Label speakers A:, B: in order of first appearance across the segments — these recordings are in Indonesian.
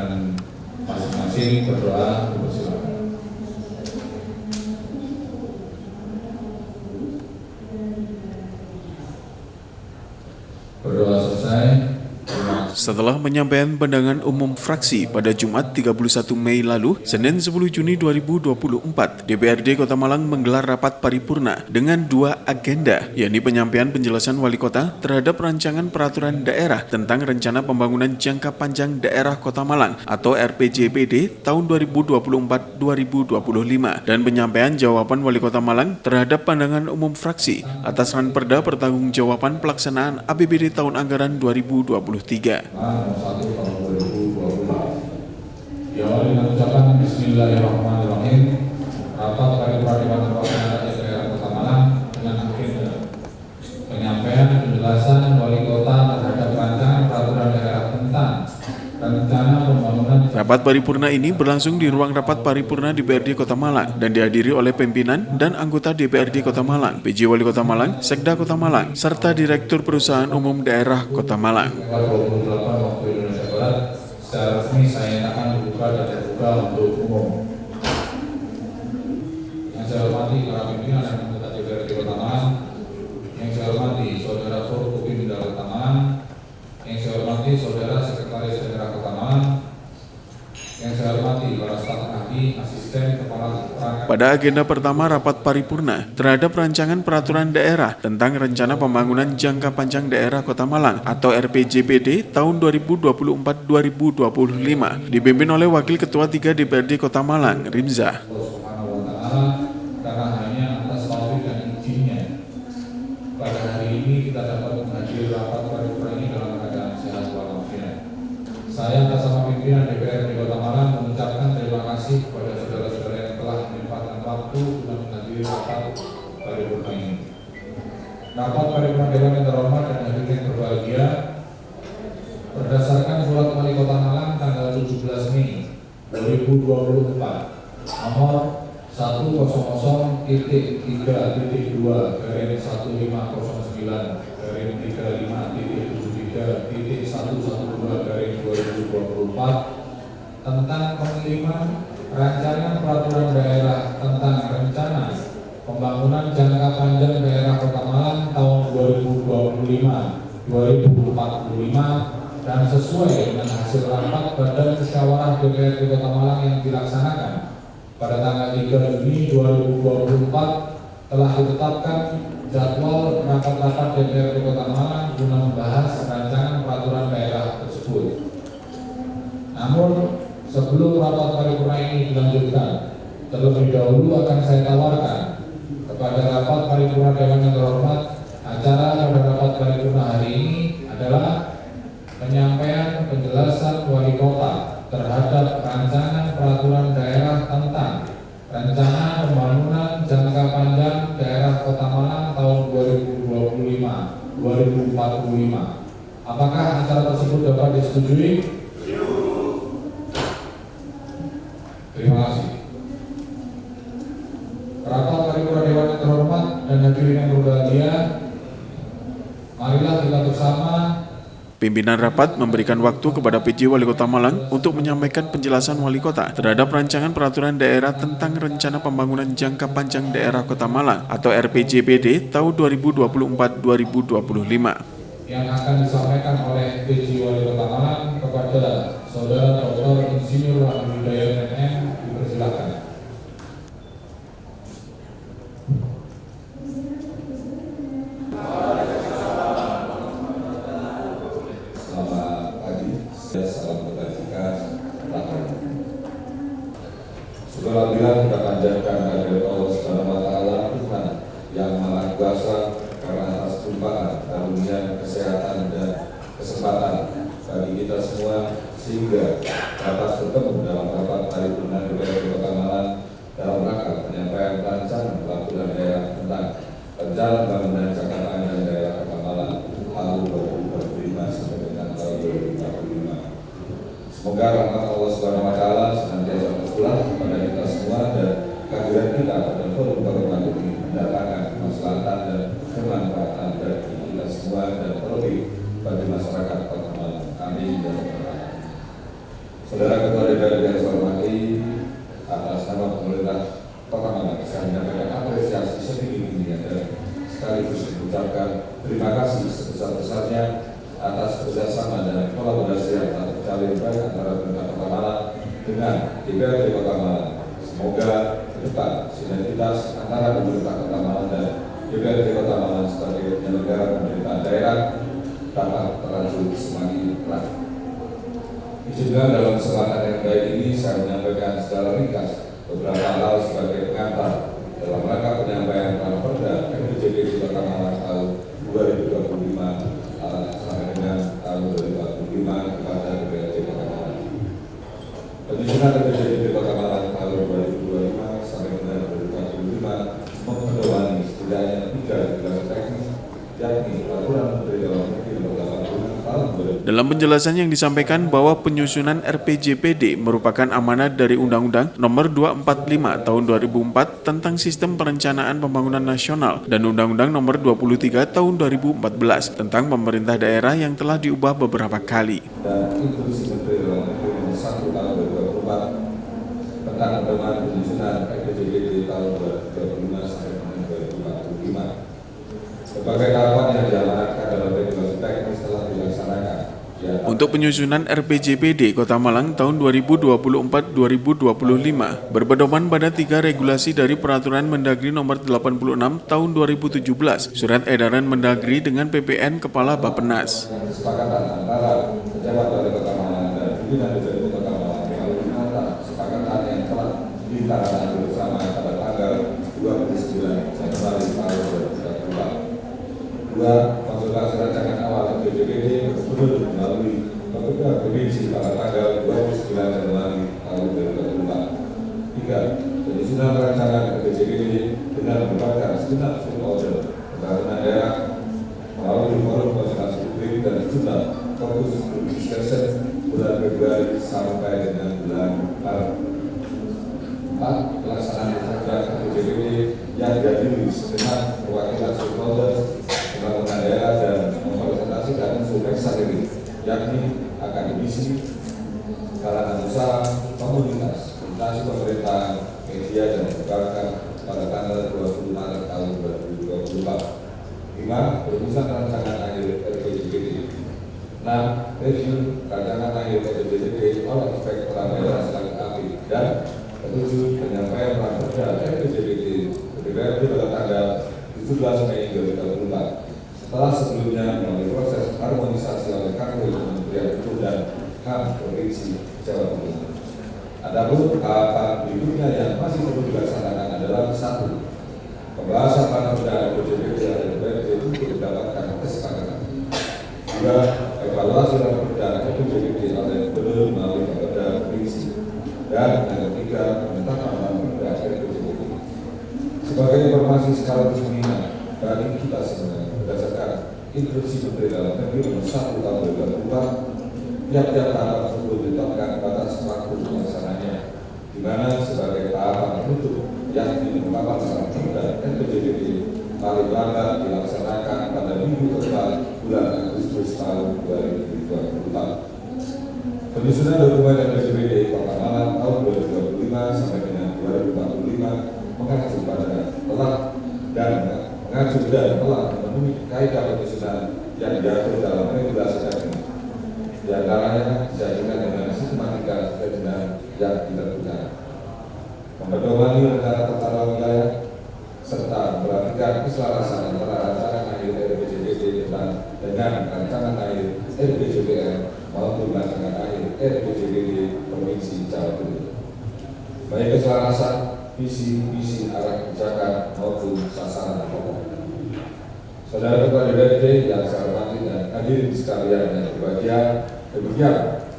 A: keyakinan masing-masing. Berdoa, silakan. Berdoa selesai.
B: Setelah penyampaian pandangan umum fraksi pada Jumat 31 Mei lalu, Senin 10 Juni 2024, DPRD Kota Malang menggelar rapat paripurna dengan dua agenda, yakni penyampaian penjelasan Wali Kota terhadap rancangan peraturan daerah tentang Rencana Pembangunan Jangka Panjang Daerah Kota Malang atau RPJPD tahun 2024-2025 dan penyampaian jawaban Wali Kota Malang terhadap pandangan umum fraksi atas Ranperda Pertanggungjawaban Pelaksanaan APBD tahun anggaran 2023.
A: Nomor 1 tahun 2024. Diawali dengan ucapan Bismillahirrahmanirrahim. Rapat paripurna Dewan Perwakilan Rakyat Daerah Kota Malang dengan agenda penyampaian penjelasan Wali Kota terhadap rancangan peraturan daerah tentang Rencana Pembangunan.
B: Rapat paripurna ini berlangsung di ruang rapat paripurna DPRD Kota Malang dan dihadiri oleh pimpinan dan anggota DPRD Kota Malang, PJ Wali Kota Malang, Sekda Kota Malang, serta Direktur Perusahaan Umum Daerah Kota Malang.
A: 28 waktu Indonesia Barat, secara resmi saya nyatakan dibuka dan terbuka untuk umum. Yang saya hormati para pimpinan dan anggota DPRD Kota Malang, yang saya hormati Saudara Forkopimda Kota Malang, yang saya hormati Saudara Sekretaris Daerah Kota Malang, yang saya hormati para staf ahli, asisten, kepala perangkat.
B: Pada agenda pertama rapat paripurna terhadap rancangan peraturan daerah tentang Rencana Pembangunan Jangka Panjang Daerah Kota Malang atau RPJPD tahun 2024-2025 dipimpin oleh Wakil Ketua 3 DPRD Kota Malang, Rimza.
A: Allah Subhanahu wa Ta'ala, karena hanya atas taufik dan izinnya pada hari ini kita dapat menghadiri rapat paripurna ini dalam keadaan sehat walafiat. Saya atas nama pimpinan DPRD Kota Malang mengucapkan terima kasih kepada saudara-saudara yang telah menyempatkan waktu untuk menghadiri rapat paripurna ini. Rapat paripurna Dewan yang terhormat dan hadirin yang berbahagia, berdasarkan surat Wali Kota Malang tanggal 17 Mei 2024 nomor 100.13.2-15.73.13.112/2024 tentang pengiriman rancangan peraturan daerah tentang Rencana Pembangunan Jangka Panjang Daerah Kota Malang tahun 2025-2045 dan sesuai dengan hasil rapat Badan Musyawarah DPRD Kota Malang yang dilaksanakan pada tanggal 3 Juni 2024 telah ditetapkan jadwal rapat-rapat DPRD Kota Malang guna membahas rancangan peraturan daerah tersebut. Namun sebelum rapat paripurna ini dilanjutkan, terlebih dahulu akan saya tawarkan kepada rapat paripurna Dewan yang terhormat, acara pada rapat paripurna hari ini adalah penyampaian penjelasan Wali Kota terhadap rancangan peraturan daerah tentang Rencana Pembangunan Jangka Panjang Daerah Kota Malang tahun 2025-2045. Apakah acara tersebut dapat disetujui? Terima kasih. Rapat paripurna Dewan yang terhormat dan hadirin yang berbahagia, marilah kita bersama.
B: Pimpinan rapat memberikan waktu kepada PJ Wali Kota Malang untuk menyampaikan penjelasan Wali Kota terhadap rancangan peraturan daerah tentang Rencana Pembangunan Jangka Panjang Daerah Kota Malang atau RPJPD tahun 2024-2025.
A: Yang akan disampaikan oleh PJ Wali Kota Malang kepada Saudara Dr. Insinyur Ahmad Hidayat MM, dipersilakan.
C: Salam kebajikan, Saudara bilang kita panjatkan kehadirat Allah Subhanahu wa Ta'ala Tuhan yang Maha Kuasa karena atas tumpahan karunia kesehatan dan kesempatan bagi kita semua sehingga dapat bertemu dalam rapat paripurna DPRD Kota Malang dalam rangka penyampaian rancangan peraturan daerah tentang Rencana Pembangunan Jangka Panjang Daerah Kota Malang tahun 2025 sampai dengan tahun 2045. Semoga rahmat Allah Subhanahu wa Ta'ala senantiasa berpulang kepada kita semua dan kehadiran kita pada forum pertemuan ini mendatangkan kemaslahatan dan kemanfaatan bagi kita semua dan terlebih bagi masyarakat Kota Malang. Amin. Saudara atas nama pemerintah Kota Malang saya menyampaikan apresiasi setinggi-tingginya dan sekaligus mengucapkan terima kasih sebesar-besarnya atas kerjasama dan kolaborasi yang telah terjalin baik antara pemerintah Kota Malang dengan DPRD Kota Malang. Semoga ke depan sinergitas antara pemerintah Kota Malang dan DPRD Kota Malang sebagai penyelenggara pemerintahan daerah dapat terlanjut semakin erat. Izinkan dalam kesempatan yang baik ini saya menyampaikan secara ringkas beberapa hal sebagai pengantar dalam rangka penyampaian Raperda RPJMD di Kota Malang tahun 2025 sampai dengan tahun 2025 kepada DPRD Kota Malang. Penyusunan RPJMD di Kota Malang tahun 2025 sampai dengan 2025 mempedoman setidaknya 3 regulasi teknis, yakni Peraturan Menteri Dalam Negeri Nomor 86 tahun 2000.
B: Dalam penjelasan yang disampaikan bahwa penyusunan RPJPD merupakan amanat dari Undang-Undang Nomor 245 Tahun 2004 tentang Sistem Perencanaan Pembangunan Nasional dan Undang-Undang Nomor 23 Tahun 2014 tentang pemerintah daerah yang telah diubah beberapa kali.
C: Dan Instruksi Menteri Dalam Negeri Nomor 1 Tahun 2024 tentang pedoman penyusunan RPJMD tahun 2025 sampai dengan 2045. Berbagai tahapan yang diamanatkan dalam regulasi teknis telah dilaksanakan.
B: Untuk penyusunan RPJPD Kota Malang tahun 2024-2025 berpedoman pada 3 regulasi dari Peraturan Mendagri Nomor 86 Tahun 2017, Surat Edaran Mendagri dengan PPN Kepala Bappenas.
C: Kesepakatan antara pejabat Wali Kota Malang dan pimpinan DPRD Kota Malang melalui nota kesepakatan yang telah ditandatangani bersama pada tanggal 29 Januari tahun 2024. 2. Konsultasi rancangan awal RPJPD tersebut melalui Ketua Provinsi pada tanggal 29 Januari tahun 2024. 3. Penyusunan rancangan RPJPD dengan melibatkan segenap stakeholder pembangunan daerah melalui forum konsultasi publik dan sejumlah fokus discussion bulan Februari sampai dengan bulan Maret. 4. Pelaksanaan program RPJPD yang dihadiri segenap perwakilan stakeholder pembangunan daerah dan mempresentasikan unsur sendiri, yakni akademisi, kalangan usaha, komunitas, instansi pemerintah, media dan perbankan pada tanggal 20 Maret tahun 2024. 5. Perumusan rancangan akhir RPJPD. 6. Review rancangan akhir RPJPD oleh Inspektorat Daerah Selaku API. Dan 7. Penyampaian Raperda RPJPD ke DPRD pada tanggal 17 Mei 2024. Setelah sebelumnya melalui proses harmonisasi oleh Kanwil Kementerian Hukum dan HAM Provinsi Jawa Timur. Adapun tahapan berikutnya yang masih perlu dilaksanakan adalah 1. Pembahasan Raperda RPJPD oleh DPRD untuk mendapatkan kesepakatan. 2. Evaluasi Raperda RPJPD oleh Gubernur melalui Raperda Provinsi. Dan yang ketiga, penetapan Raperda RPJPD. Sebagai informasi sekaligus mengingat bagi kita semua, berdasarkan Instruksi Menteri Dalam Negeri Nomor 1 Tahun 2004, tiap-tiap tahapan tersebut ditetapkan batas waktu pelaksananya, di mana sebagai tahapan penutup yang ditetapkan dalam Raperda RPJPD paling lambat dilaksanakan pada minggu keempat bulan Agustus tahun 2024. Penyusunan dokumen RPJPD Kota Malang tahun 2025 sampai dengan 2045 mengacu pada telah memenuhi kaidah penyusunan yang diatur dalam regulasi teknis. Di antaranya dijalankan dengan sistematika sesuai dengan yang ditentukan. Mempedomani rencana tata wilayah serta memperhatikan keselarasan antara rancangan akhir RPJPD dengan rancangan akhir RPJPR maupun rancangan akhir RPJPD Provinsi Jawa Timur. Baik keselarasan visi arah kebijakan maupun sasaran pokok. Saudara Ketua DPRD yang saya hormati dan hadirin sekalian yang berbahagia, demikian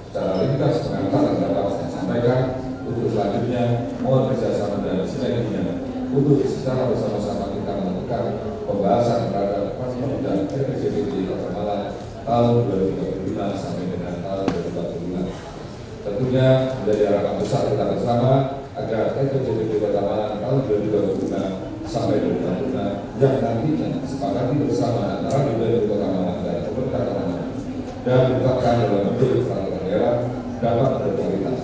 C: secara ringkas pengantar yang dapat saya sampaikan. Untuk selanjutnya mohon kerjasama dan sinerginya untuk secara bersama-sama kita melakukan pembahasan terhadap Peraturan RPJPD Kota Malang tahun 2025 sampai dengan tahun 2045. Tentunya menjadi harapan besar kita bersama agar RPJPD Kota Malang tahun 2025 sampai 2025 yang nantinya disepakati bersama antara DPRD Kota Malang dan pemerintah Kota Malang dan ditetapkan dalam bentuk peraturan daerah dapat berkualitas,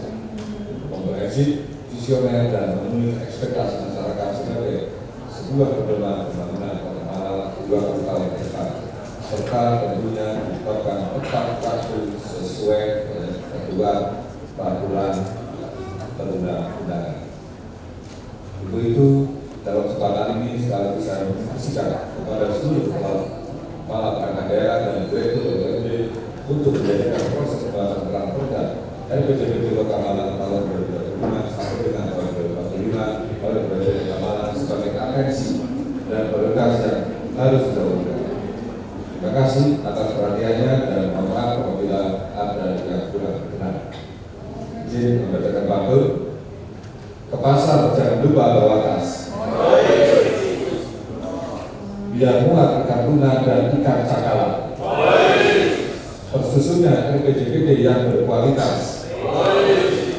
C: komprehensif, visi visioner dan memenuhi ekspektasi masyarakat sebagai sebuah pedoman pembangunan Kota Malang 20 tahun ke depan, serta tentunya menyebabkan tepat waktu sesuai dengan ketentuan peraturan perundang-undangan. Untuk itu, dalam kesempatan ini sekaligus saya menginstruksikan kepada seluruh kepala perangkat daerah dan direktur DPRD untuk menjadikan proses pembahasan perang perda RPJMD Kota Malang tahun 2025 sampai dengan tahun 2045 oleh DPRD Kota Malang sebagai atensi dan prioritas yang harus dilakukan. Terima kasih atas perhatiannya dan mohon maaf apabila ada yang kurang berkenan. Izin membacakan pantun. Ke pasar jangan lupa bawa tas. Biar muat ikan tuna dan ikan cakalang. Tersusunnya RPJMD yang berkualitas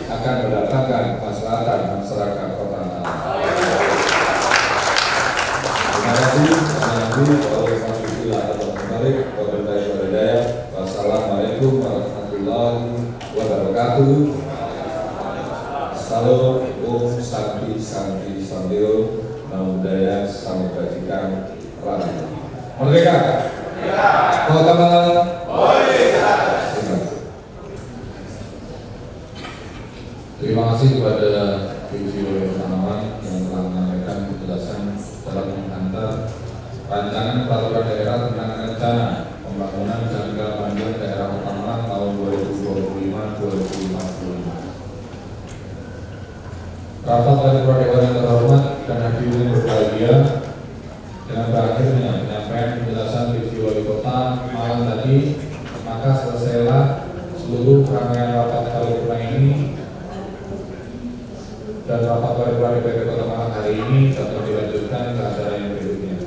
C: akan mendatangkan kemaslahatan masyarakat Kota Malang. Terima kasih. Wassalamualaikum warahmatullahi wabarakatuh. Salam Om Santi Santi Santio Namo Buddhaya Salam Kebajikan Rakyat. Merdeka. Kota Malang.
A: Terima kasih kepada Divisi Wali Kota Malang yang telah menyampaikan penjelasan dalam mengantar rancangan peraturan daerah tentang rencana pembangunan jangka panjang daerah Kota Malang tahun 2025-2045. Rapat Paripurna Dewan yang terhormat dan hadirin berbahagia, dengan berakhirnya penyampaian penjelasan Divisi Wali Kota Malang tadi, maka selesailah seluruh rangkaian rapat paripurna ini dan rapat paripurna DPRD Kota Malang hari ini dapat dilanjutkan ke acara yang berikutnya.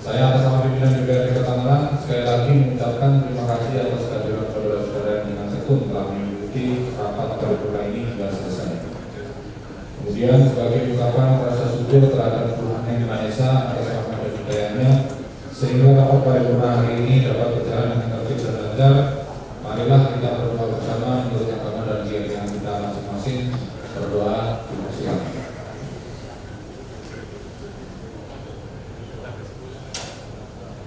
A: Saya atas nama pimpinan DPRD Kota Malang sekali lagi mengucapkan terima kasih atas kehadiran saudara-saudara yang dengan tekun telah mengikuti rapat paripurna ini hingga selesai. Kemudian sebagai ungkapan rasa syukur terhadap Tuhan Yang Maha Esa atas rahmat dan hidayahnya, sehingga rapat paripurna hari ini dapat berjalan dengan tertib dan lancar. Marilah kita berdoa bersama menurut agama dan keyakinan kita masing-masing. Berdoa, silakan.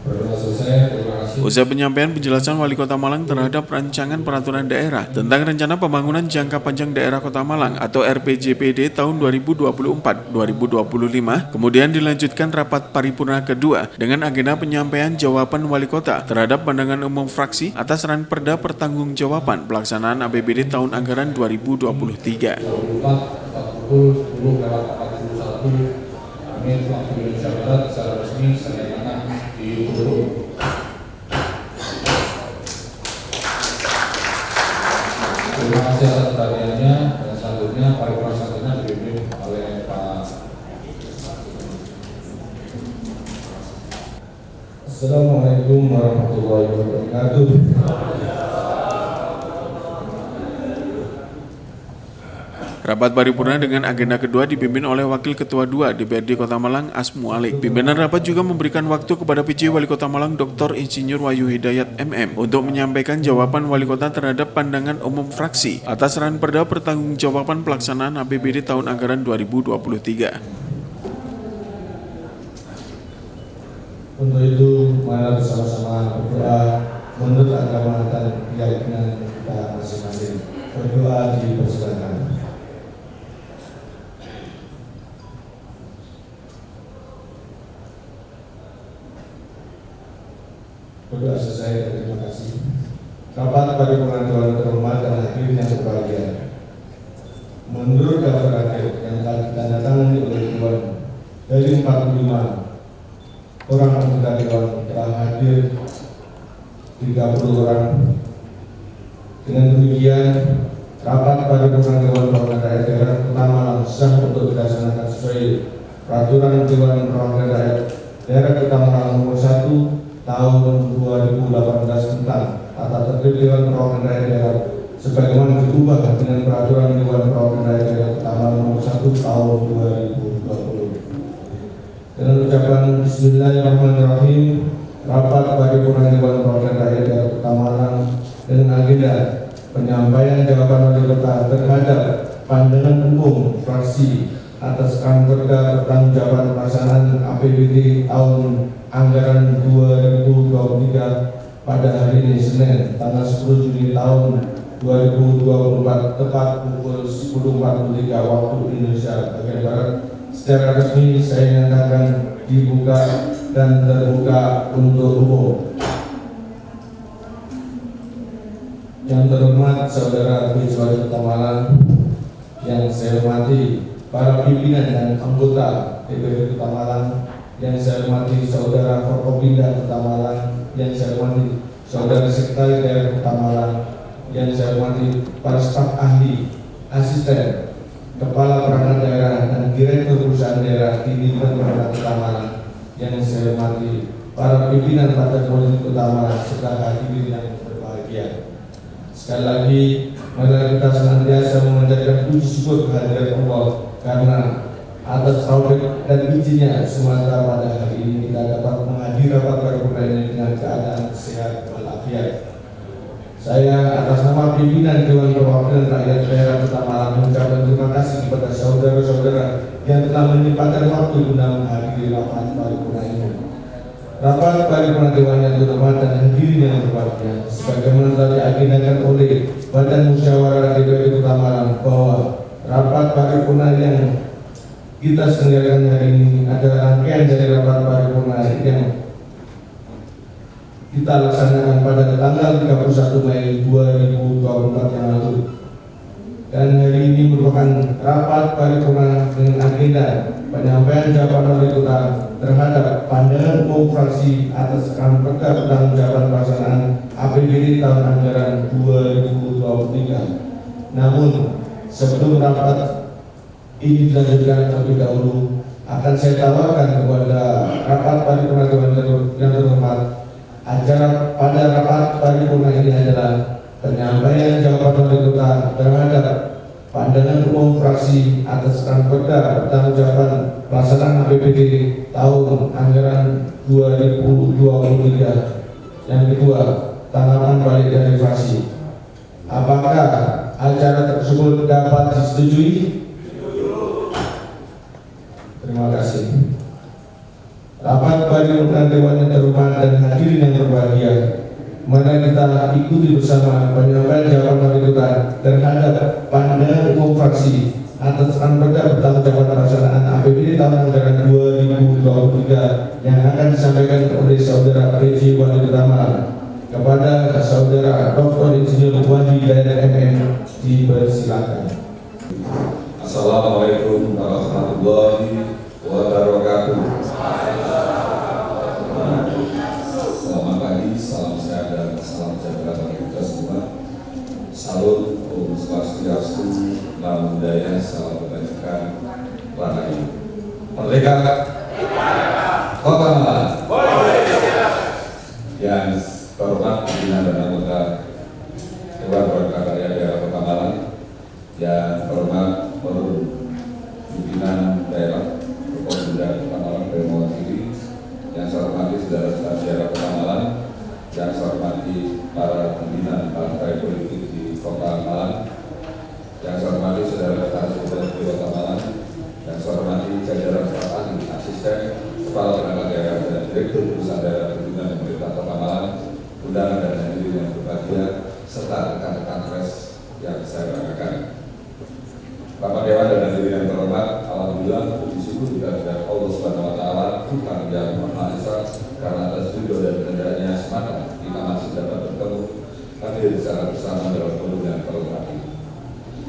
A: Berdoa selesai. Terima kasih.
B: Usai penyampaian penjelasan Wali Kota Malang terhadap rancangan peraturan daerah tentang rencana pembangunan jangka panjang daerah Kota Malang atau RPJPD tahun 2024-2025, kemudian dilanjutkan rapat paripurna kedua dengan agenda penyampaian jawaban Wali Kota terhadap pandangan umum fraksi atas ranperda pertanggungjawaban pelaksanaan APBD tahun anggaran 2023.
A: Amin. Waktu Indonesia Barat secara resmi saya akan ditutup. Terima kasih atas perhatiannya, dan selanjutnya paripurna selanjutnya dipimpin oleh Pak. Assalamualaikum warahmatullahi wabarakatuh.
B: Rapat paripurna dengan agenda kedua dipimpin oleh Wakil Ketua 2 DPRD Kota Malang Asmu Alik. Pimpinan rapat juga memberikan waktu kepada PJ Wali Kota Malang Dr. Insinyur Wahyu Hidayat MM untuk menyampaikan jawaban Wali Kota terhadap pandangan umum fraksi atas ranperda pertanggungjawaban pelaksanaan APBD tahun anggaran 2023.
D: Untuk itu, mari bersama-sama berdoa menurut agama dan keyakinan kita masing-masing. Berdoa dipersilakan. Berdoa selesai dan terima kasih. Rapat paripurna Dewan terhormat dan hadirin yang berbahagia. Menurut daftar akhir yang telah ditandatangani oleh Dewan, dari 45 orang anggota Dewan telah hadir 30 orang. Dengan demikian, rapat paripurna Dewan Perwakilan Daerah Kota Malang sah untuk dilaksanakan sesuai Peraturan Dewan Perwakilan Daerah Kota Malang Nomor 1 Tahun 2018 tentang tata tertib Dewan Perwakilan Daerah sebagaimana diubah dengan Peraturan Dewan Perwakilan Daerah Kota Malang Nomor 1 Tahun 2020. Dengan ucapan Bismillahirrahmanirrahim, rapat paripurna Dewan Perwakilan Daerah Kota Malang dengan agenda penyampaian jawaban Wali Kota terhadap pandangan umum Ranperda Pertanggungjawaban Pelaksanaan APBD tahun anggaran 2023 pada hari ini Senin tanggal 10 Juni tahun 2024 tepat pukul 10.43 waktu Indonesia bagian Barat. Secara resmi saya nyatakan dibuka dan terbuka untuk umum. Yang terhormat Saudara Bupati Kota Malang, yang saya hormati para pimpinan dan anggota DPRD Kota Malang, yang saya hormati Saudara Forkopimda Kota Malang, yang saya hormati Saudara Sekretaris Daerah Kota Malang, yang saya hormati para staf ahli, asisten, kepala perangkat daerah dan direktur perusahaan daerah di lingkungan Pemerintah Kota Malang, yang saya hormati para pimpinan partai politik Kota Malang serta hadirin yang berbahagia. Sekali lagi, mari kita senantiasa memanjatkan puji syukur kehadirat Allah karena atas taufik dan izinnya semata pada hari ini kita dapat menghadiri rapat paripurna ini dengan keadaan sehat walafiat. Saya atas nama pimpinan Dewan Perwakilan Rakyat Daerah Kota Malang mengucapkan terima kasih kepada saudara-saudara yang telah menyempatkan waktu guna menghadiri rapat paripurna ini. Rapat paripurna Dewan yang terhormat dan hadirin yang berbahagia, sebagaimana telah diagendakan oleh Badan Musyawarah DPRD Kota Malang bahwa rapat paripurna yang kita selenggarakan hari ini adalah rangkaian dari rapat paripurna yang kita laksanakan pada tanggal 31 Mei 2024 yang lalu. Dan hari ini merupakan rapat paripurna dengan agenda penyampaian jawaban wali kota terhadap pandangan umum fraksi atas Ranperda Pertanggungjawaban Pelaksanaan APBD tahun anggaran 2023. Namun sebelum rapat ini dilanjutkan terlebih dahulu, akan saya tawarkan kepada rapat paripurna yang terhormat acara pada rapat paripurna ini adalah penyampaian jawaban wali kota terhadap pandangan umum fraksi atas Ranperda Pertanggungjawaban Pelaksanaan APBD tahun anggaran 2023. Yang kedua, tanggapan balik dari fraksi. Apakah acara tersebut dapat disetujui? Terima kasih. Rapat paripurna Dewan yang terhormat dan hadirin yang berbahagia, mari kita ikuti bersama penyampaian jawaban wali kota terhadap pandangan umum fraksi atas Ranperda Pertanggungjawaban Pelaksanaan APBD tahun anggaran 2023 yang akan disampaikan oleh Saudara PJ Wali Kota Malang kepada Saudara Dr. Insinyur Wahdi Hidayat MM. Dipersilakan.
C: Assalamualaikum warahmatullahi wabarakatuh. Selamat pagi, salam sehat dan salam sejahtera bagi kita semua. Salut, Om Swastiastu, Namo Buddhaya, salam kebajikan, Rahayu. Merdeka, Kota Malang. Yang terhormat pimpinan dan anggota Dewan Perwakilan Rakyat Daerah Kota Malang, yang terhormat pimpinan daerah Forkopimda Kota Malang yang mewakili, yang saya hormati saudara-saudara daerah Kota Malang, yang saya hormati para pimpinan partai politik di Kota Malang, yang saya hormati saudara-saudara di Kota Malang, yang saya hormati jajaran staf ahli, asisten, kepala perangkat daerah dan direktur perusahaan daerah pimpinan pemerintah Kota Malang, undangan dan hadirin yang berbahagia, serta rekan-rekan pers yang saya banggakan. Bapak Dewan dan hadirin yang terhormat, alhamdulillah puji syukur kita kepada Allah Subhanahu wa taala, Tuhan yang Maha Esa, karena atas ridho dan kehendaknya semata kita masih dapat bertemu hadir secara bersama dalam forum yang terhormat ini.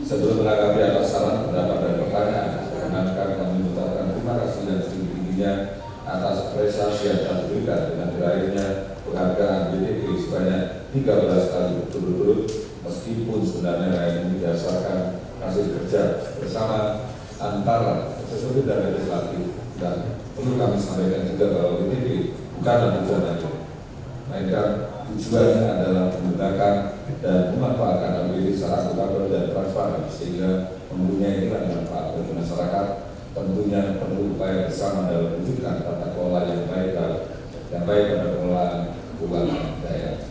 C: Sebelum menanggapi atas saran, pendapat dan pertanyaan, perkenankan kami mengucapkan terima kasih dan setinggi-tingginya atas prestasi yang telah diberikan dengan berakhirnya penghargaan BDP sebanyak 13 kali berturut-turut, meskipun sebenarnya ini didasarkan hasil kerja bersama antara eksekutif dan legislatif, dan perlu kami sampaikan juga bahwa BDP bukanlah tujuan saja, melainkan tujuannya adalah menggunakan dan memanfaatkan APBD secara akuntabel dan transparan sehingga mempunyai nilai manfaat bagi masyarakat. Tentunya perlu upaya bersama dalam mewujudkan tata kelola yang baik pada pengelolaan keuangan daerah.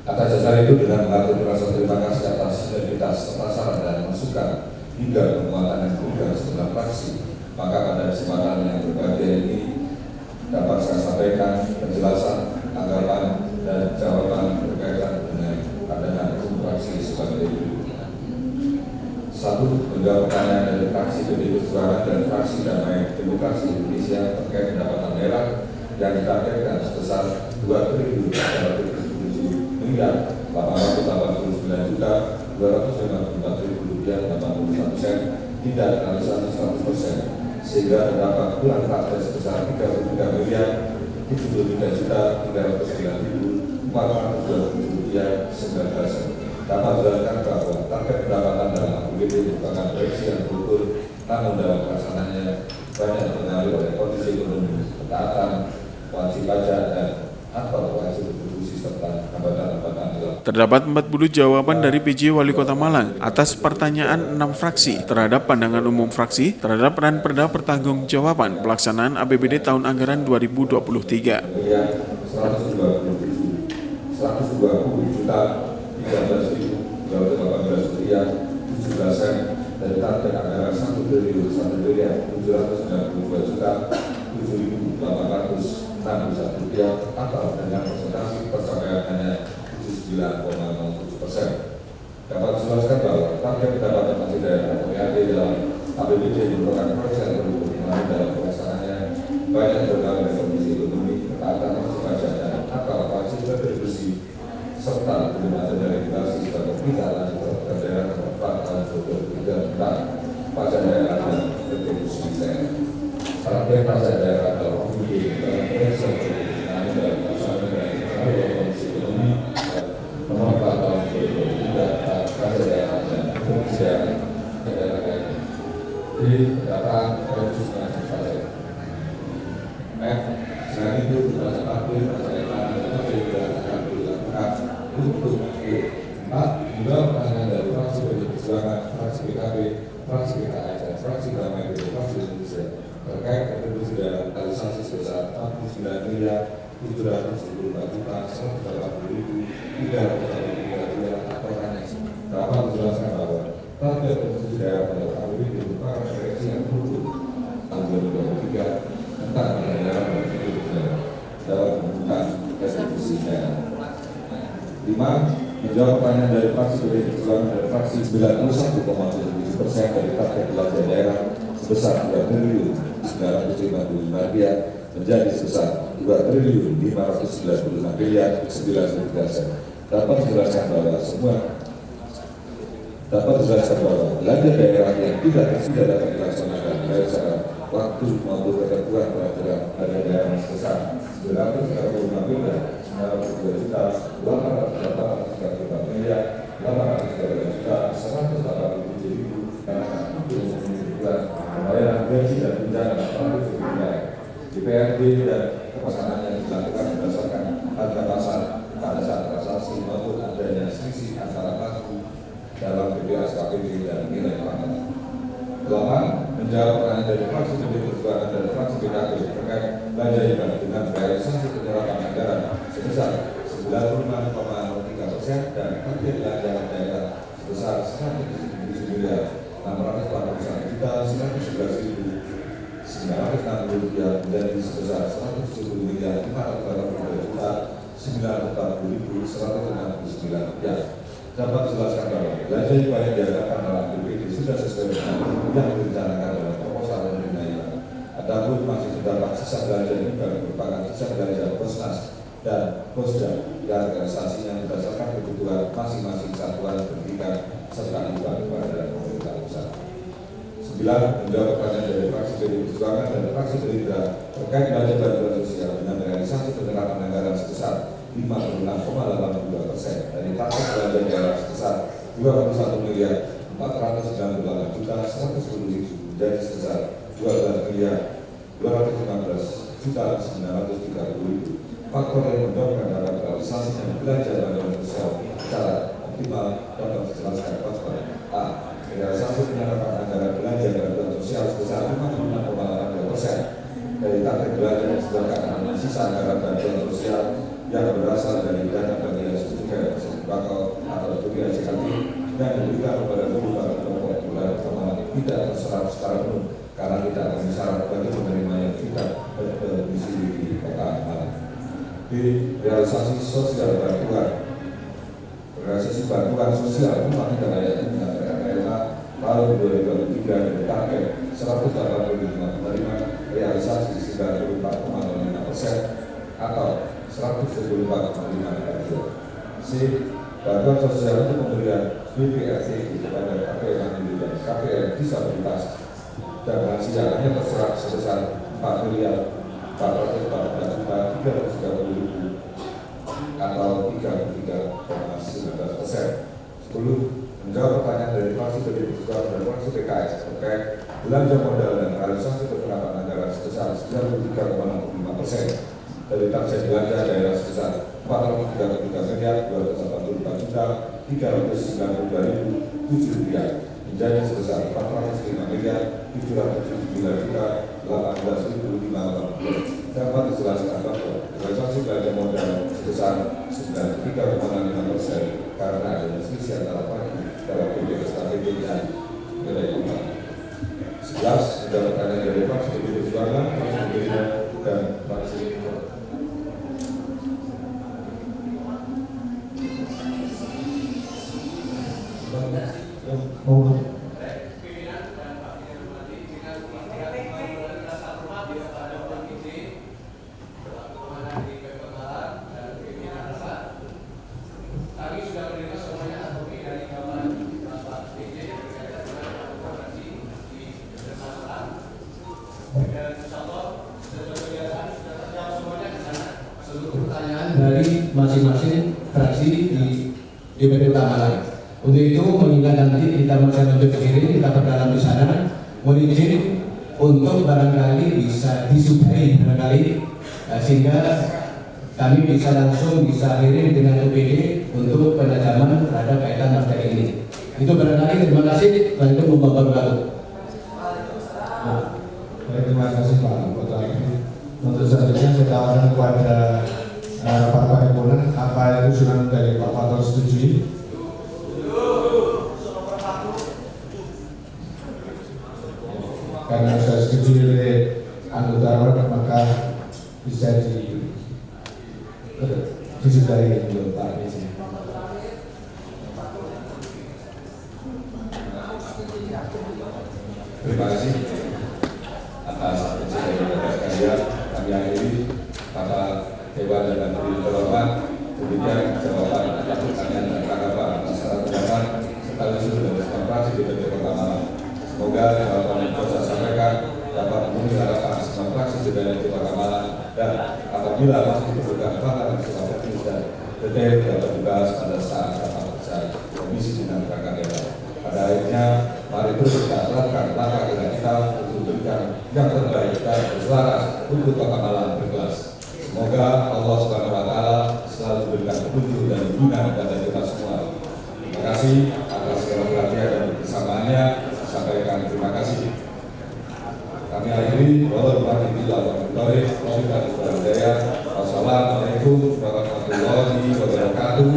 C: Atas dasar itu, dengan mengatur rasa terima kasih atas sinergitas serta saran dan masukan hingga penguatan yang juga sebelah fraksi. Maka pada kesempatan yang berbahagia ini dapat saya sampaikan penjelasan, tanggapan, dan jawaban berkaitan dengan pandangan fraksi sebagai berikut. 1. Menjawab pertanyaan dari fraksi PDI Perjuangan dan fraksi Damai Demokrasi Indonesia terkait pendapatan daerah yang ditargetkan sebesar 2.877 miliar 889 juta 254.000 rupiah 81 sen tidak realisasi 100%, sehingga terdapat kurang fakta sebesar 33 miliar 73 juta 309.427 rupiah 19 sen. Dapat dijelaskan bahwa target pendapatan dalam APBD merupakan proyeksi yang berukur, namun dalam pelaksanaannya banyak dipengaruhi oleh kondisi ekonomi, ketaatan, wajib pajak, dan atau wajib kontribusi serta hambatan-hambatan dalam.
B: Terdapat 40 jawaban dari PJ Wali Kota Malang atas pertanyaan 6 fraksi terhadap pandangan umum fraksi terhadap Ranperda Pertanggungjawaban pelaksanaan APBD tahun anggaran 2023.
C: 120 juta 13.218 rupiah 17 sen dari target anggaran 1 triliun 792 juta 7.861 rupiah atau dengan persentase pencapaian hanya 79,07%. Dapat dijelaskan bahwa target pendapatan masih daerah PAD dalam APBD merupakan proses yang berukur, namun dalam pelaksanaannya banyak berbagai dari kondisi ekonomi, ketaatan wajib pajak, dan akal wajib kontribusi serta belum ada regulasi sebagai tidak lanjut ke daerah nomor 4 tahun 2023 tentang pajak daerah dan kontribusi daerah. Target pajak daerah dalam APBD dalam proses namun dalam pelaksanaan dalam kondisi ekonomi nomor 4 tahun 2023 pajak daerah dan kontribusi daerah lainnya. Jadi data kontribusi pajak. Selain itu pajak aktif pajak daerah juga akan dilakukan untuk juga pertanyaan dari fraksi PDI Perjuangan, fraksi PKB, fraksi PKS, dan fraksi Damai Demokrasi Indonesia terkait kontribusi daerah realisasi sebesar 49 miliar 774 juta 180.303 rupiah atau hanya dapat menjelaskan bahwa target kontribusi daerah pada APBD merupakan proyeksi yang berukur tahun 2023 tentang daerah dan kontribusi dapat membuka kontribusi daerah. 5. Menjawab pertanyaan dari fraksi PDI Perjuangan dan fraksi 91,77% dari target belanja daerah sebesar 2 triliun 955 miliar menjadi sebesar 2 triliun 595 miliar 93 sen. Dapat dijelaskan bahwa belanja daerah yang tidak dapat dilaksanakan baik secara waktu maupun ketentuan peraturan belanja daerah sebesar 935 miliar 902 juta 834 miliar 803 juta 187 ribu dan pembayaran gaji dan tunjangan DPRD dan pemesanan yang dilakukan berdasarkan harga pasar pada saat transaksi maupun adanya selisih antara pelaku dalam BPS KPD dan nilai pangan. 8. Menjawab pertanyaan dari fraksi PDI Perjuangan dan fraksi PKB terkait belanja hibah dengan realisasi penyerapan anggaran sebesar 95,03% dan target belanja daerah sebesar 179 miliar 641 juta 111.960 rupiah menjadi sebesar 170 miliar 482 juta 940.169 rupiah. Dapat dijelaskan bahwa belanja hibah yang diadakan dalam APBD sudah sesuai dengan yang direncanakan dalam proposal dan penilaian. Adapun masih terdapat sisa belanja hibah merupakan sisa belanja Posnas dan Posda yang realisasinya berdasarkan kebutuhan masing-masing satuan pendidikan serta hibah kepada pemerintah pusat. 9. Menjawab pertanyaan dari fraksi PDI Perjuangan dan fraksi Gerindra terkait belanja bantuan sosial dengan realisasi penerapan anggaran sebesar 56,82% dari target belanja daerah sebesar 21 miliar 498 juta 110 ribu menjadi sebesar 12 miliar 215 juta 930 ribu. Faktor yang mendorong dalam realisasinya belanja bantuan sosial secara optimal dapat dijelaskan faktor A. Realisasi penyerapan anggaran belanja bantuan sosial sebesar 56,82% dari target belanja yang sedangkan sisa anggaran bantuan sosial yang berasal dari dana bagian subsidi sembako atau tunjangan yang diberikan kepada kelompok keluarga tidak terserap secara penuh karena tidak akan syarat bagi penerima yang tidak berdomisili di Kota Malang. B. Realisasi sosial bantuan. Realisasi bantuan sosial rumah tidak layak dengan RPLA tahun 2023 dari target 185 penerima realisasi 94,05% atau 174,5%. C. Bantuan sosial untuk pemberian BPRT kepada KPR dan KPR disabilitas dan lansia hanya terserap sebesar 4.414.330.000 atau 33,19%. 10. Menjawab pertanyaan dari fraksi PD Perjuangan dan fraksi PKS terkait belanja modal dan realisasi penerapan anggaran sebesar 93,65% dari target belanja daerah sebesar 433.284.392.707 rupiah menjadi sebesar 405.709.018.580 dapat dijelaskan bahwa realisasi belanja modal sebesar 93,65% karena adanya selisih antara pagi dalam BPS KPD dan nilai utang. 11. Sudah pertanyaan dari fraksi PD Perjuangan, fraksi Gerindra dan fraksi
E: dari masing-masing fraksi di DPD Kota Malang. Untuk itu, mengingat nanti kita masih untuk berdiri, kita berdalam di sana, mohon izin untuk barangkali bisa disudahi barangkali sehingga kami bisa langsung akhiri dengan UPD untuk penajaman terhadap kaitan materi ini. Itu barangkali, terima kasih. Selanjutnya membawa lalu.
D: Terima kasih Pak Anggota. Untuk selanjutnya saya tawarkan kepada Pak Paripurna, apa itu surat dari Pak Fatul setujui? Karena sudah setuju oleh anggota maka bisa disudahi untuk Pak Presiden.
C: Terima kasih atas sekalian. Kami akhiri pada Dewan dan Menteri Terhormat. Demikian jawaban atas pertanyaan dan tanggapan atas syarat pendapat serta usul dan diskusi di DPD Kota Malang. Semoga jawaban yang saya sampaikan dapat memenuhi harapan semua fraksi di DPD Kota Malang dan apabila masih diperlukan fakta dan sesuatu dan detail dapat dibahas pada saat rapat kerja Komisi Bina Perangkat Daerah. Pada akhirnya, mari terus kita lakukan langkah kita untuk memberikan yang terbaik dan berselaras untuk Kota Malang berkelas. Semoga Allah Subhanahu Wa Taala selalu memberikan petunjuk dan bimbingan kepada kita semua. Terima kasih atas segala perhatian dan kebersamaannya. Sampaikan terima kasih. Kami akhiri. Wassalamualaikum warahmatullahi wabarakatuh.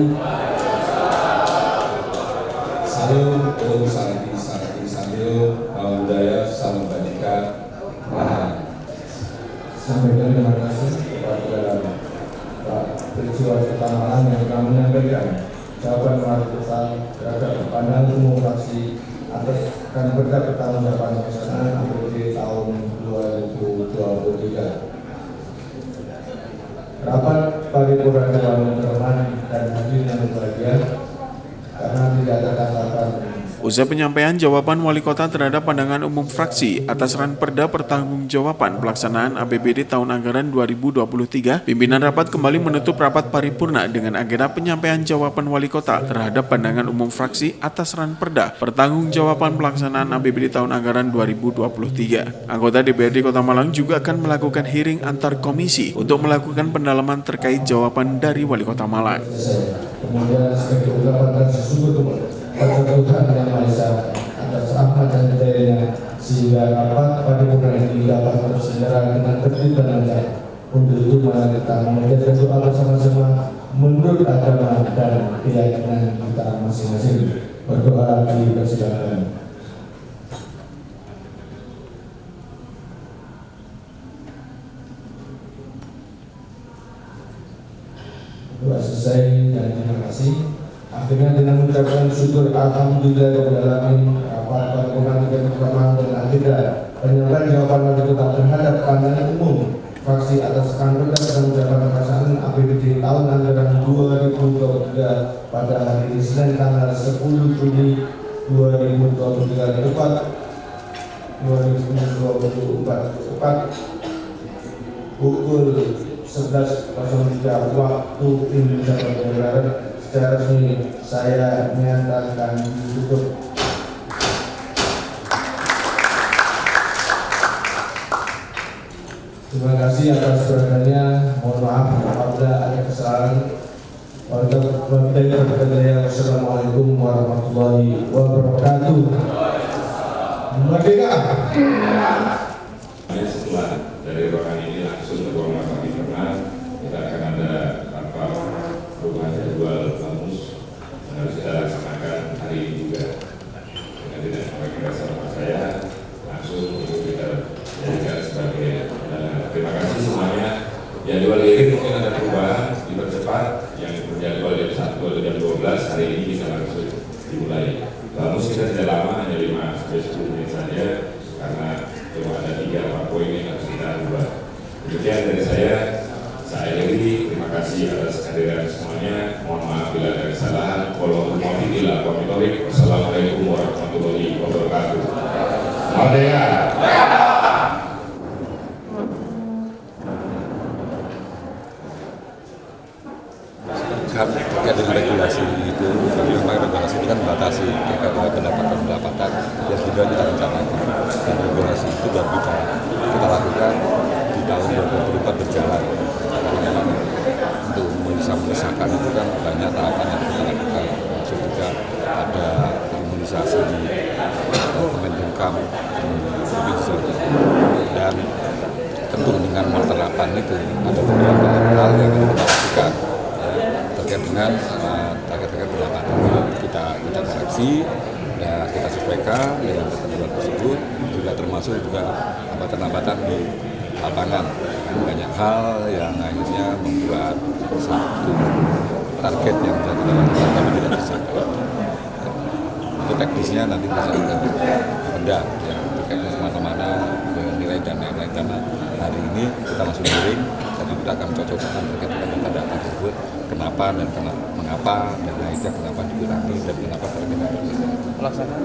C: Salam Om Santi Santi Sambil Nama Budaya Salam Bajikan.
D: Sampaikan terima kasih kepada Pak Peristiwa Kota Malang yang telah menyampaikan jawaban melakukan terhadap pandangan umum fraksi atas dan berkat pertanggungjawaban pelaksanaan APBD tahun 2023. Rapat paripurna Dewan Terhormat dan hadirin yang berbahagia, karena tidak terkatakan.
B: Usai penyampaian jawaban Wali Kota terhadap pandangan umum fraksi atas Ranperda Pertanggungjawaban Pelaksanaan APBD tahun anggaran 2023, pimpinan rapat kembali menutup rapat paripurna dengan agenda penyampaian jawaban Wali Kota terhadap pandangan umum fraksi atas Ranperda Pertanggungjawaban Pelaksanaan APBD tahun anggaran 2023. Anggota DPRD Kota Malang juga akan melakukan hearing antar komisi untuk melakukan pendalaman terkait jawaban dari Wali Kota Malang.
D: Kemudian sebagai ungkapan tersebut kepada Tuhan Yang Maha Esa atas rahmat dan hidayahnya sehingga rapat paripurna ini dapat terselenggara dengan tertib dan lancar. Untuk itu mari kita memanjatkan doa bersama-sama menurut agama dan keyakinan kita masing-masing. Berdoa dipersilakan. alhamdulillahirobbilalamin. Rapat paripurna pertemuan dan agenda penyampaian jawaban wali kota terhadap pandangan umum fraksi atas kantor dan pengucapan pelaksanaan APBD tahun anggaran 2023 pada hari Senin tanggal 10 Juni 2023 tepat 2024 pukul 11.03 waktu Indonesia Barat. Secara resmi saya menyatakan ditutup. Terima kasih atas perhatiannya. Mohon maaf apabila ada kesalahan. Wassalamualaikum warahmatullahi wabarakatuh. Merdeka.
C: Setelah dari ruangan ini langsung ke ruang makan karena kita akan ada rapat perubahan jadwal bamus yang harus kita laksanakan hari ini juga. Dengan tidak sebagai bersama saya langsung untuk kita jadikan sebagai terima kasih semuanya. Jadwal ini mungkin ada perubahan, dipercepat. Yang berjadwal jam 1 atau jam 12 hari ini bisa langsung dimulai. Bamus kita tidak lama, hanya 5-10 menit saja karena cuma ada 3-4 poin yang harus kita ubah. Demikian dari saya akhiri. Terima kasih atas kehadiran semuanya. Mohon maaf bila ada kesalahan. Wassalamualaikum warahmatullahi wabarakatuh. Merdeka.
F: Terkait dengan regulasi itu, memang regulasi itu kan membatasi terkait dengan pendapatan yang sudah kita rencanakan. Dan regulasi itu baru kita lakukan di tahun 2024 berjalan. Karena memang untuk bisa mengesahkan itu kan banyak tahapan yang kita lakukan. Maksud juga ada imunisasi di Kemenkumham, dan tentu dengan penerapan itu ada beberapa hal yang kita lakukan terkait dengan target-target pendapatan kita koreksi dan kita sesuaikan dengan ketentuan tersebut, juga termasuk juga hambatan-hambatan di lapangan. Banyak hal yang akhirnya membuat satu target yang bisa kita lakukan tapi tidak dicapai. Untuk teknisnya nanti bisa ke benda yang terkait semata-mana nilai dan lain-lain, karena hari ini kita masih miring, jadi kita akan cocokkan terkait dengan data tersebut, kenapa dan mengapa dan lainnya, kenapa dikurangi dan kenapa terkait pelaksanaan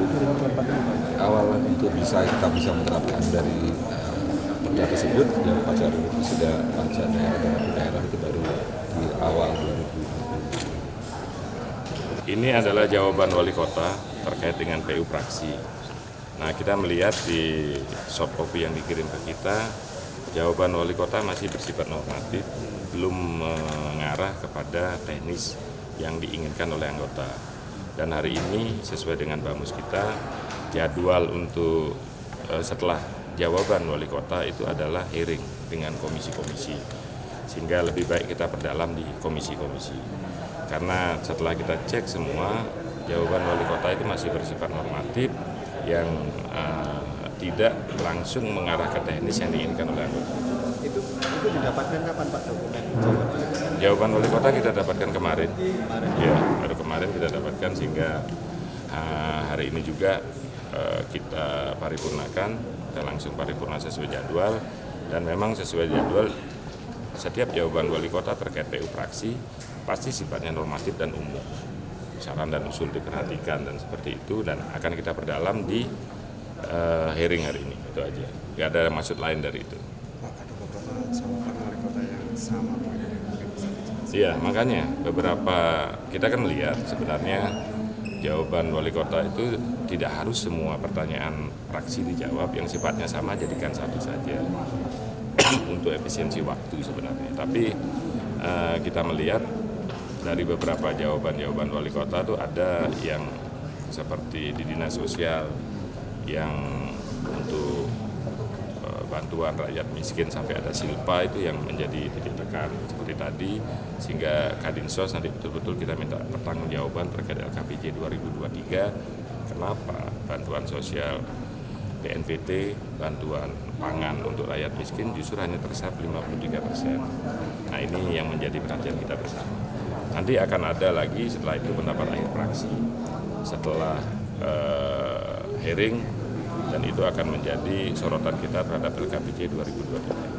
F: awal untuk kita bisa menerapkan dari perda tersebut yang pajak sudah pajak daerah itu baru di awal 2020.
G: Ini adalah jawaban wali kota terkait dengan PU Praksi. Nah, kita melihat di soft copy yang dikirim ke kita, jawaban wali kota masih bersifat normatif, belum mengarah kepada teknis yang diinginkan oleh anggota. Dan hari ini sesuai dengan bamus kita, jadwal untuk setelah jawaban wali kota itu adalah hearing dengan komisi-komisi. Sehingga lebih baik kita perdalam di komisi-komisi. Karena setelah kita cek semua, jawaban wali kota itu masih bersifat normatif yang tidak langsung mengarah ke teknis yang diinginkan oleh anggota.
H: Itu didapatkan kapan Pak dokumen
G: jawaban wali kota kita dapatkan kemarin. Ya, baru kemarin kita dapatkan, sehingga hari ini juga kita paripurnakan, kita langsung paripurna sesuai jadwal. Dan memang sesuai jadwal, setiap jawaban wali kota terkait PU Praksi pasti sifatnya normatif dan umum. Saran dan usul diperhatikan dan seperti itu, dan akan kita perdalam di hearing hari ini. Itu aja, nggak ada maksud lain dari itu.
I: Pak, ada beberapa jawaban wali kota yang sama Pak, yang mungkin bisa dijelaskan.
G: Iya, makanya beberapa kita kan melihat sebenarnya jawaban wali kota itu tidak harus semua pertanyaan praksi dijawab, yang sifatnya sama jadikan satu saja untuk efisiensi waktu sebenarnya. Tapi kita melihat dari beberapa jawaban wali kota itu ada yang seperti di dinas sosial yang untuk bantuan rakyat miskin sampai ada silpa, itu yang menjadi titik tekan seperti tadi, sehingga Kadinsos nanti betul-betul kita minta pertanggungjawaban terkait LKPJ 2023. Kenapa bantuan sosial BNPT, bantuan pangan untuk rakyat miskin justru hanya terserap 53%. Nah, ini yang menjadi perhatian kita bersama. Nanti akan ada lagi setelah itu pendapat akhir praksi. setelah hearing, dan itu akan menjadi sorotan kita terhadap LKPJ 2023.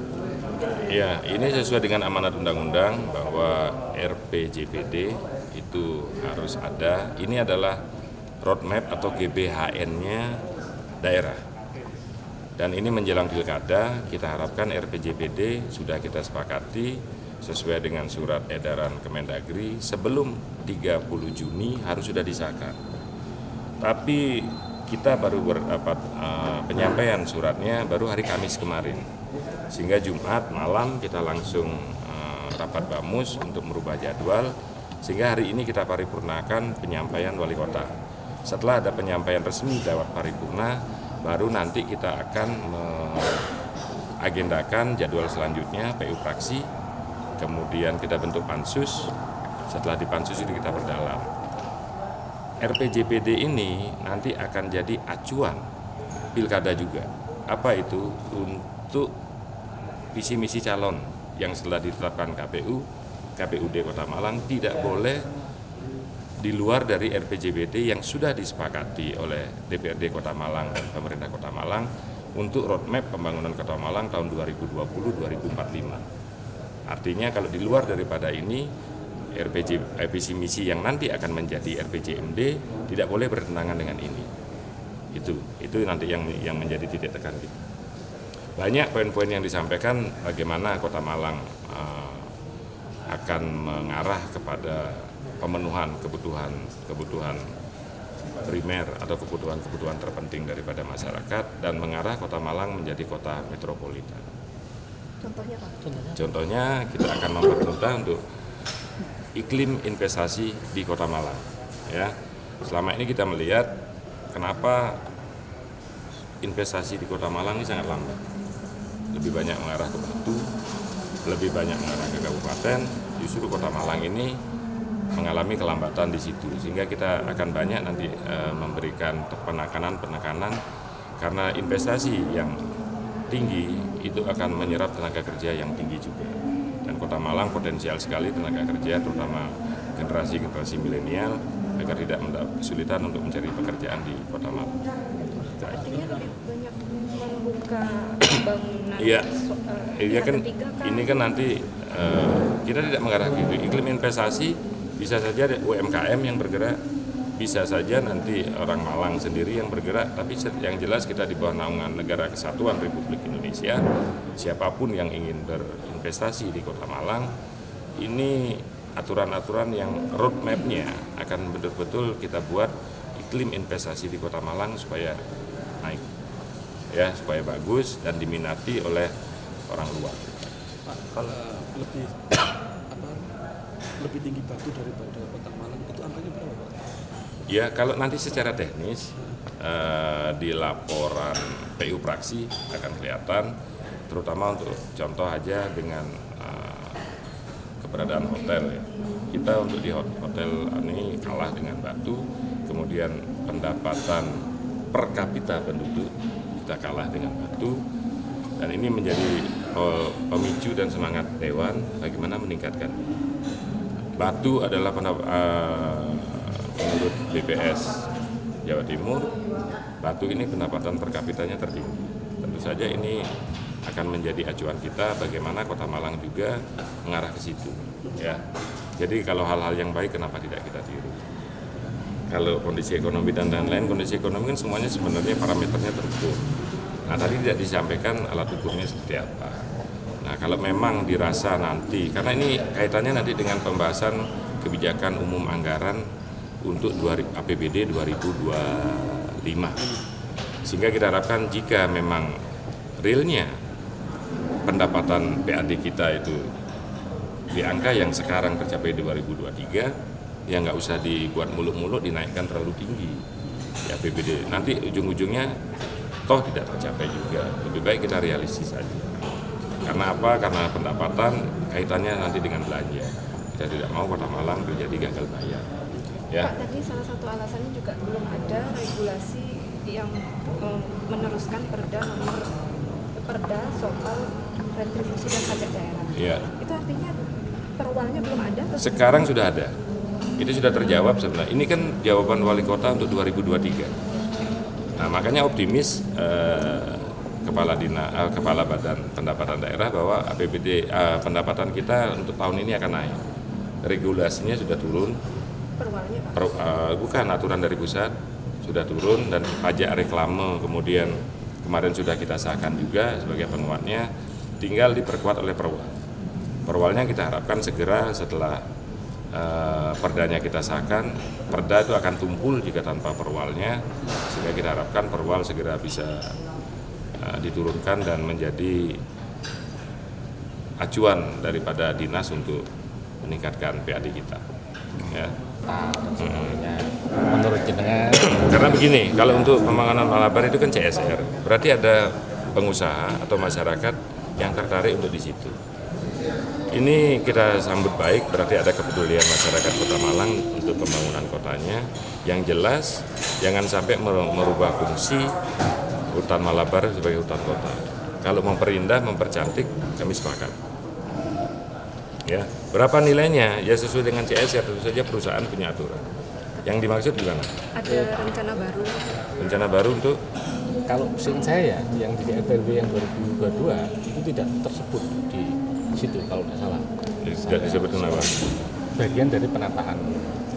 G: Ya, ini sesuai dengan amanat undang-undang bahwa RPJPD itu harus ada. Ini adalah roadmap atau GBHN-nya daerah. Dan ini menjelang pilkada, kita harapkan RPJPD sudah kita sepakati sesuai dengan surat edaran Kemendagri sebelum 30 Juni harus sudah disahkan. Tapi kita baru berdapat penyampaian suratnya baru hari Kamis kemarin. Sehingga Jumat malam kita langsung rapat bamus untuk merubah jadwal, sehingga hari ini kita paripurnakan penyampaian wali kota. Setelah ada penyampaian resmi lewat paripurna, baru nanti kita akan mengagendakan jadwal selanjutnya PU fraksi, kemudian kita bentuk pansus. Setelah di pansus itu kita perdalam. RPJPD ini nanti akan jadi acuan pilkada juga. Apa itu? Untuk visi misi calon yang setelah ditetapkan KPUD Kota Malang tidak boleh di luar dari RPJPD yang sudah disepakati oleh DPRD Kota Malang dan pemerintah Kota Malang untuk roadmap pembangunan Kota Malang tahun 2020-2045. Artinya kalau di luar daripada ini, visi misi yang nanti akan menjadi RPJMD tidak boleh bertentangan dengan ini. Itu nanti yang menjadi titik tekan kita. Banyak poin-poin yang disampaikan bagaimana Kota Malang akan mengarah kepada pemenuhan kebutuhan primer atau kebutuhan terpenting daripada masyarakat dan mengarah Kota Malang menjadi kota metropolitan.
J: Contohnya Pak?
G: Contohnya kita akan mempermudah untuk iklim investasi di Kota Malang. Ya, selama ini kita melihat kenapa investasi di Kota Malang ini sangat lambat. Lebih banyak mengarah ke Batu, lebih banyak mengarah ke kabupaten. Justru Kota Malang ini mengalami kelambatan di situ, sehingga kita akan banyak nanti memberikan penekanan karena investasi yang tinggi itu akan menyerap tenaga kerja yang tinggi juga. Dan Kota Malang potensial sekali tenaga kerja, terutama generasi milenial, agar tidak kesulitan untuk mencari pekerjaan di Kota Malang.
J: Artinya lebih banyak membuka bangunan.
G: Iya kan, ini kan nanti kita tidak mengarah gitu. Iklim investasi bisa saja UMKM yang bergerak, bisa saja nanti orang Malang sendiri yang bergerak, tapi yang jelas kita di bawah naungan Negara Kesatuan Republik Indonesia, siapapun yang ingin berinvestasi di Kota Malang, ini aturan-aturan yang roadmap-nya akan betul-betul kita buat iklim investasi di Kota Malang supaya naik, ya, supaya bagus dan diminati oleh orang luar.
I: Pak, kalau lebih tinggi Batu daripada Kota Malang itu angkanya berapa Pak?
G: Ya, kalau nanti secara teknis di laporan PU fraksi akan kelihatan, terutama untuk contoh aja dengan keberadaan hotel. Ya. Kita untuk di hotel ini kalah dengan Batu, kemudian pendapatan per kapita penduduk kita kalah dengan Batu, dan ini menjadi pemicu dan semangat Dewan bagaimana meningkatkan. Batu adalah menurut BPS Jawa Timur, Batu ini pendapatan per kapitanya tertinggi. Tentu saja ini akan menjadi acuan kita bagaimana Kota Malang juga mengarah ke situ. Ya, jadi kalau hal-hal yang baik kenapa tidak kita tiru? Kalau kondisi ekonomi dan lain-lain, kondisi ekonomi kan semuanya sebenarnya parameternya terukur. Nah, tadi tidak disampaikan alat ukurnya seperti apa. Nah, kalau memang dirasa nanti, karena ini kaitannya nanti dengan pembahasan kebijakan umum anggaran untuk APBD 2025. Sehingga kita harapkan jika memang realnya pendapatan PAD kita itu di angka yang sekarang tercapai 2023, ya nggak usah dibuat muluk-muluk dinaikkan terlalu tinggi ya APBD. Nanti ujung-ujungnya toh tidak tercapai juga. Lebih baik kita realistis saja. Karena apa? Karena pendapatan kaitannya nanti dengan belanja. Kita tidak mau Kota Malang terjadi gagal bayar. Ya.
J: Pak, tadi salah satu alasannya juga belum ada regulasi yang meneruskan perda soal retribusi dan pajak daerah.
G: Ya.
J: Itu artinya perwalnya belum ada?
G: Sekarang sudah ada. itu sudah terjawab sebenarnya. Ini kan jawaban wali kota untuk 2023. Nah, makanya optimis kepala badan pendapatan daerah bahwa APBD pendapatan kita untuk tahun ini akan naik. Regulasinya sudah turun.
J: Perwalnya Pak?
G: Bukan, aturan dari pusat sudah turun, dan pajak reklame kemudian kemarin sudah kita sahkan juga sebagai penguatnya, tinggal diperkuat oleh perwal. Perwalnya kita harapkan segera setelah perdanya kita sahkan, perda itu akan tumpul jika tanpa perwalnya, sehingga kita harapkan perwal segera bisa diturunkan dan menjadi acuan daripada dinas untuk meningkatkan PAD kita. Ya.
K: Menurut jenengan,
G: karena begini, kalau untuk pembangunan Malabar itu kan CSR, berarti ada pengusaha atau masyarakat yang tertarik untuk di situ. Ini kita sambut baik, berarti ada kepedulian masyarakat Kota Malang untuk pembangunan kotanya. Yang jelas, jangan sampai merubah fungsi hutan Malabar sebagai hutan kota. Kalau memperindah, mempercantik, kami sepakat. Ya, berapa nilainya? Ya sesuai dengan CSR, tentu saja perusahaan punya aturan. Yang dimaksud gimana?
J: Ada rencana baru.
G: Rencana baru untuk?
K: Kalau seingat saya yang di DPRD yang 2022 itu tidak tersebut di situ kalau nggak salah.
G: Tidak disebut kenapa?
K: Bagian dari penataan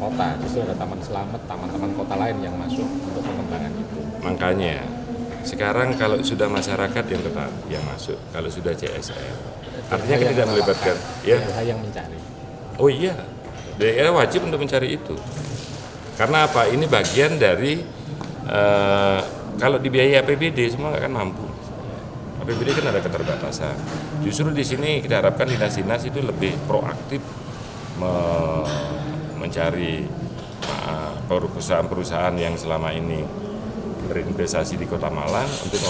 K: kota, justru ada taman selamat, taman-taman kota lain yang masuk untuk pengembangan itu.
G: Makanya sekarang kalau sudah masyarakat yang masuk, kalau sudah CSR, artinya kita tidak melibatkan. Ya.
K: Yang mencari.
G: Oh iya, daerah wajib untuk mencari itu. Karena apa? Ini bagian dari kalau dibiayai APBD semua nggak akan mampu. APBD kan ada keterbatasan. Justru di sini kita harapkan dinas-dinas itu lebih proaktif mencari perusahaan-perusahaan yang selama ini berinvestasi di Kota Malang untuk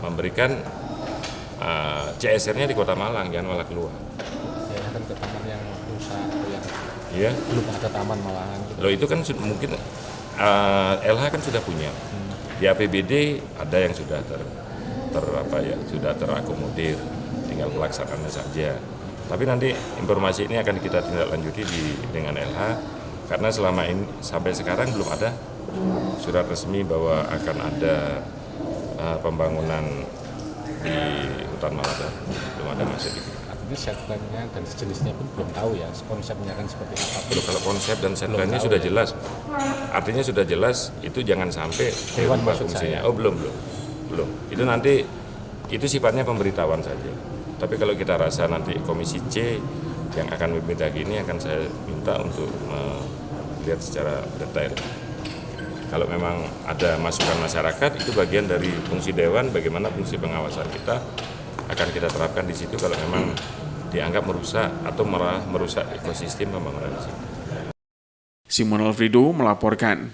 G: memberikan CSR-nya di Kota Malang, jangan malah keluar.
K: Saya akan ke taman yang rusak,
G: yang
K: belum ada taman malahan.
G: Loh itu kan mungkin LH kan sudah punya. Di APBD ada yang sudah sudah terakomodir, tinggal pelaksanaannya saja. Tapi nanti informasi ini akan kita tindak lanjuti dengan LH, karena selama ini sampai sekarang belum ada surat resmi bahwa akan ada pembangunan di hutan Malabar, belum ada masih di.
K: Artinya setplannya dan sejenisnya pun belum tahu ya, konsepnya kan seperti apa.
G: Belum, kalau konsep dan setplannya sudah jelas, artinya sudah jelas, itu jangan sampai
K: Dewan maksud
G: fungsinya.
K: saya.
G: Oh belum. Itu nanti itu sifatnya pemberitahuan saja. Tapi kalau kita rasa nanti Komisi C yang akan meminta gini, akan saya minta untuk melihat secara detail. Kalau memang ada masukan masyarakat, itu bagian dari fungsi Dewan, bagaimana fungsi pengawasan kita akan kita terapkan di situ kalau memang dianggap merusak atau merusak ekosistem pembangunan di situ.
B: Simon Alfredo melaporkan.